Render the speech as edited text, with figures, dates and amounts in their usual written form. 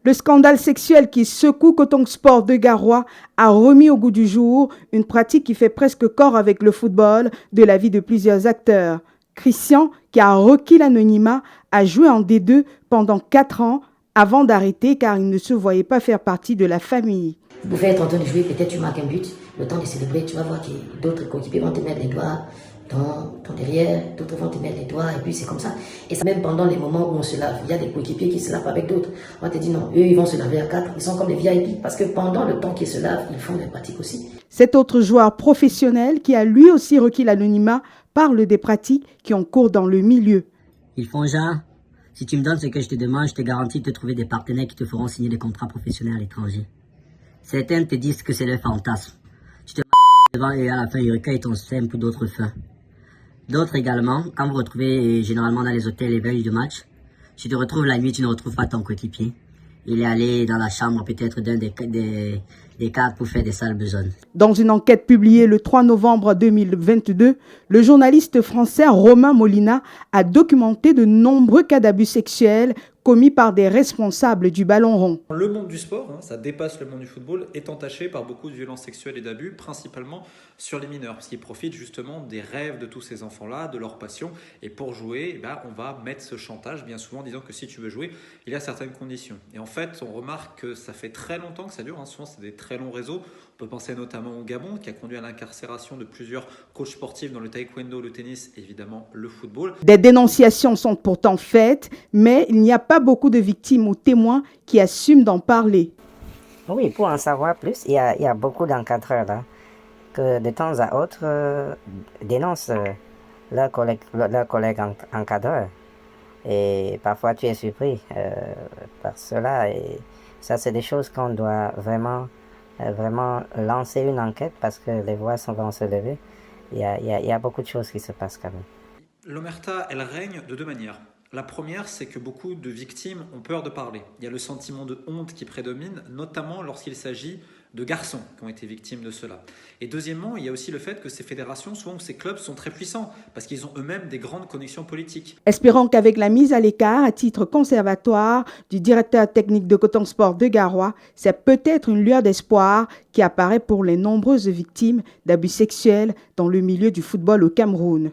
Le scandale sexuel qui secoue Coton Sport de Garoua a remis au goût du jour une pratique qui fait presque corps avec le football de la vie de plusieurs acteurs. Christian, qui a requis l'anonymat, a joué en D2 pendant 4 ans avant d'arrêter car il ne se voyait pas faire partie de la famille. Vous pouvez être en train de jouer, peut-être tu marques un but, le temps de célébrer, tu vas voir que d'autres coéquipiers vont te mettre les doigts dans ton derrière, d'autres vont te mettre les doigts, et puis c'est comme ça. Et ça, même pendant les moments où on se lave, il y a des coéquipiers qui se lavent avec d'autres. On va te dire non, eux ils vont se laver à 4, ils sont comme les VIP, parce que pendant le temps qu'ils se lavent, ils font des pratiques aussi. Cet autre joueur professionnel, qui a lui aussi requis l'anonymat, parle des pratiques qui ont cours dans le milieu. Ils font genre, si tu me donnes ce que je te demande, je te garantis de te trouver des partenaires qui te feront signer des contrats professionnels à l'étranger. Certains te disent que c'est leur fantasme. Tu te devant et à la fin ils recueillent ton seum pour d'autres fins. D'autres également, quand vous retrouvez généralement dans les hôtels les veilles de match, tu te retrouves la nuit, tu ne retrouves pas ton coéquipier. Il est allé dans la chambre peut-être d'un des cadres pour faire des sales besognes. Dans une enquête publiée le 3 novembre 2022, le journaliste français Romain Molina a documenté de nombreux cas d'abus sexuels commis par des responsables du ballon rond. Le monde du sport, ça dépasse le monde du football, est entaché par beaucoup de violences sexuelles et d'abus, principalement sur les mineurs, parce qu'ils profitent justement des rêves de tous ces enfants-là, de leur passion. Et pour jouer, on va mettre ce chantage, bien souvent en disant que si tu veux jouer, il y a certaines conditions. Et en fait, on remarque que ça fait très longtemps que ça dure, souvent c'est des très longs réseaux. On peut penser notamment au Gabon, qui a conduit à l'incarcération de plusieurs coachs sportifs dans le taekwondo, le tennis, évidemment le football. Des dénonciations sont pourtant faites, mais il n'y a pas beaucoup de victimes ou témoins qui assument d'en parler. Oui, pour en savoir plus, il y a beaucoup d'encadreurs là, que de temps à autre dénoncent leurs collègues encadreurs. Et parfois tu es surpris par cela. Et ça, c'est des choses qu'on doit vraiment lancer une enquête parce que les voix vont se lever. Il y a beaucoup de choses qui se passent quand même. L'omerta, elle règne de deux manières. La première, c'est que beaucoup de victimes ont peur de parler. Il y a le sentiment de honte qui prédomine, notamment lorsqu'il s'agit de garçons qui ont été victimes de cela. Et deuxièmement, il y a aussi le fait que ces fédérations, souvent ces clubs sont très puissants parce qu'ils ont eux-mêmes des grandes connexions politiques. Espérons qu'avec la mise à l'écart à titre conservatoire du directeur technique de Coton Sport de Garoua, c'est peut-être une lueur d'espoir qui apparaît pour les nombreuses victimes d'abus sexuels dans le milieu du football au Cameroun.